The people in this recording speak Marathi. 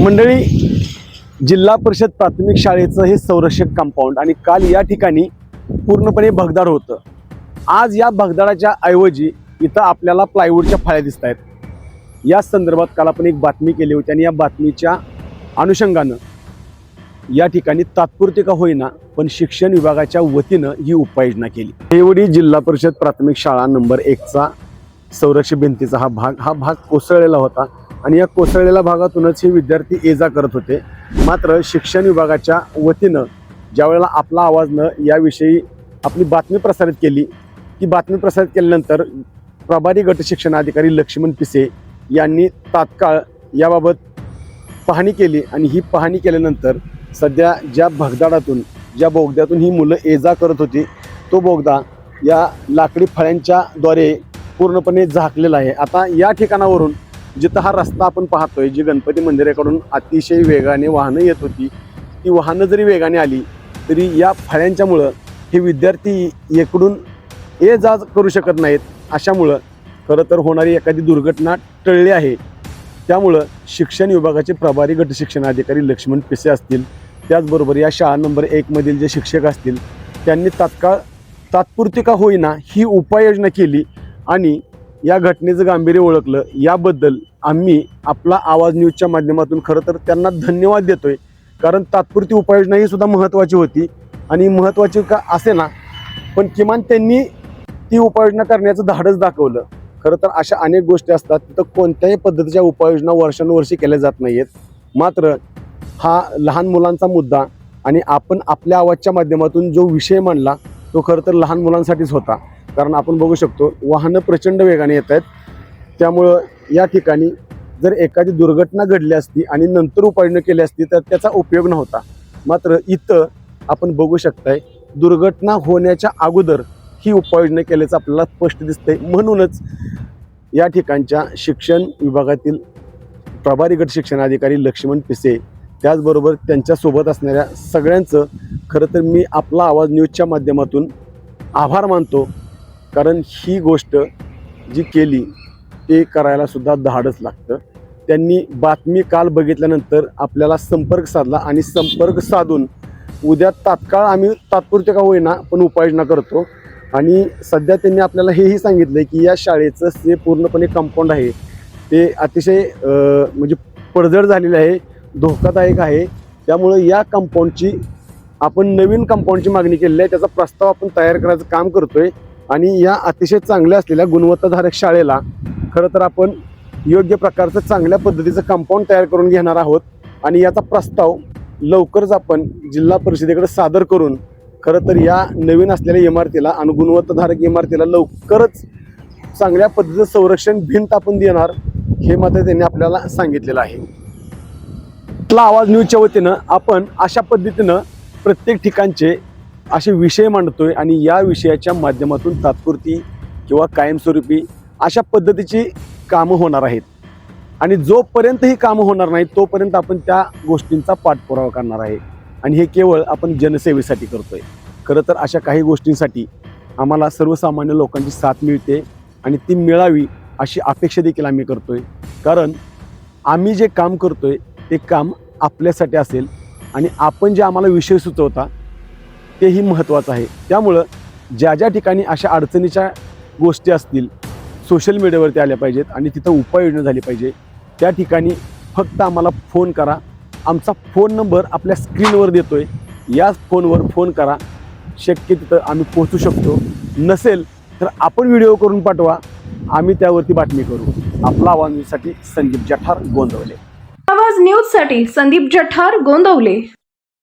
मंडळी, जिल्हा परिषद प्राथमिक शाळेचं हे संरक्षक कंपाऊंड आणि काल या ठिकाणी पूर्णपणे भगदाड होतं. आज या भगदाडाच्या ऐवजी इथं आपल्याला प्लायवूडच्या फाळ्या दिसत आहेत. या संदर्भात काल आपण एक बातमी केली होती आणि या बातमीच्या अनुषंगानं या ठिकाणी तात्पुरते का होईना पण शिक्षण विभागाच्या वतीनं ही उपाययोजना केली. देवडी जिल्हा परिषद प्राथमिक शाळा नंबर 1चा संरक्षक भिंतीचा हा भाग कोसळलेला होता आणि या कोसळलेल्या भागातूनच हे विद्यार्थी ये जा करत होते. मात्र शिक्षण विभागाच्या वतीनं ज्यावेळेला आपला आवाजनं याविषयी आपली बातमी प्रसारित केली, ती बातमी प्रसारित केल्यानंतर प्रभारी गट शिक्षणाधिकारी लक्ष्मण पिसे यांनी तात्काळ याबाबत पाहणी केली आणि ही पाहणी केल्यानंतर सध्या ज्या भगदाडातून ज्या बोगद्यातून ही मुलं ये जा करत होती तो बोगदा या लाकडी फळ्यांच्या द्वारे पूर्णपणे झाकलेला आहे. आता या ठिकाणावरून जिथं हा रस्ता आपण पाहतोय, जी गणपती मंदिराकडून अतिशय वेगाने वाहनं येत होती, ती वाहनं जरी वेगाने आली तरी या फळ्यांच्यामुळं हे विद्यार्थी इकडून ये जा करू शकत नाहीत. अशामुळं खरं तर होणारी एखादी दुर्घटना टळली आहे. त्यामुळं शिक्षण विभागाचे प्रभारी गट शिक्षणाधिकारी लक्ष्मण पिसे असतील, त्याचबरोबर या शाळा नंबर 1मधील जे शिक्षक असतील त्यांनी तात्पुरती का होईना ही उपाययोजना केली आणि या घटनेचं गांभीर्य ओळखलं. याबद्दल आम्ही आपला आवाज न्यूजच्या माध्यमातून खरं तर त्यांना धन्यवाद देतोय, कारण तात्पुरती उपाययोजना ही सुद्धा महत्त्वाची होती आणि महत्त्वाची का असे ना, पण किमान त्यांनी ती उपाययोजना करण्याचं धाडस दाखवलं. खरं तर अशा अनेक गोष्टी असतात तिथं कोणत्याही पद्धतीच्या उपाययोजना वर्षानुवर्षी केल्या जात नाही आहेत. मात्र हा लहान मुलांचा मुद्दा आणि आपण आपल्या आवाजच्या माध्यमातून जो विषय मांडला तो खरं तर लहान मुलांसाठीच होता. कारण आपण बघू शकतो वाहनं प्रचंड वेगाने येत आहेत. त्यामुळं या ठिकाणी जर एखादी दुर्घटना घडली असती आणि नंतर उपाययोजना केली असती तर त्याचा उपयोग नव्हता. मात्र इथं आपण बघू शकताय दुर्घटना होण्याच्या अगोदर ही उपाययोजना केल्याचं आपल्याला स्पष्ट दिसतंय. म्हणूनच या ठिकाणच्या शिक्षण विभागातील प्रभारी गट शिक्षणाधिकारी लक्ष्मण पिसे त्याचबरोबर त्यांच्यासोबत असणाऱ्या सगळ्यांचं खरं तर मी आपला आवाज न्यूजच्या माध्यमातून आभार मानतो. कारण ही गोष्ट जी केली ते करायला सुद्धा धाडस लागतं. त्यांनी बातमी काल बघितल्यानंतर आपल्याला संपर्क साधला आणि संपर्क साधून उद्या तात्काळ आम्ही तात्पुरते का होईना पण उपाययोजना करतो. आणि सध्या त्यांनी आपल्याला हेही सांगितलं की या शाळेचं जे पूर्णपणे कंपाऊंड आहे ते अतिशय म्हणजे पडझड झालेलं आहे, धोकादायक आहे. त्यामुळं या कंपाऊंडची आपण नवीन कंपाऊंडची मागणी केलेली आहे, त्याचा प्रस्ताव आपण तयार करायचं काम करतोय. आणि या अतिशय चांगल्या असलेल्या गुणवत्ताधारक शाळेला खरं तर आपण योग्य प्रकारचं चांगल्या पद्धतीचं कंपाऊंड तयार करून घेणार आहोत आणि याचा प्रस्ताव लवकरच आपण जिल्हा परिषदेकडे सादर करून खरं तर या नवीन असलेल्या इमारतीला आणि गुणवत्ताधारक इमारतीला लवकरच चांगल्या पद्धतीचं संरक्षण भिंत आपण देणार, हे मात्र त्यांनी आपल्याला सांगितलेलं आहे. आपला आवाज न्यूजच्या वतीनं आपण अशा पद्धतीनं प्रत्येक ठिकाणचे असे विषय मांडतोय आणि या विषयाच्या माध्यमातून तात्पुरती किंवा कायमस्वरूपी अशा पद्धतीची कामं होणार आहेत. आणि जोपर्यंत ही कामं होणार नाहीत तोपर्यंत आपण त्या गोष्टींचा पाठपुरावा करणार आहे आणि हे केवळ आपण जनसेवेसाठी करतोय. खरं तर अशा काही गोष्टींसाठी आम्हाला सर्वसामान्य लोकांची साथ मिळते आणि ती मिळावी अशी अपेक्षा देखील आम्ही करतोय. कारण आम्ही जे काम करतोय ते काम आपल्यासाठी असेल आणि आपण जे आम्हाला विषय सुचवता तेही महत्त्वाचं आहे. त्यामुळं ज्या ज्या ठिकाणी अशा अडचणीच्या गोष्टी असतील सोशल मीडियावरती आल्या पाहिजेत आणि तिथं उपाययोजना झाली पाहिजे, त्या ठिकाणी फक्त आम्हाला फोन करा. आमचा फोन नंबर आपल्या स्क्रीनवर देतोय, या फोनवर फोन करा. शक्य तिथं आम्ही पोहोचू शकतो. नसेल तर आपण व्हिडिओ करून पाठवा, आम्ही त्यावरती बातमी करू. आपला आवाज न्यूजसाठी संदीप जठार, गोंदवले. आवाज न्यूजसाठी संदीप जठार, गोंदवले.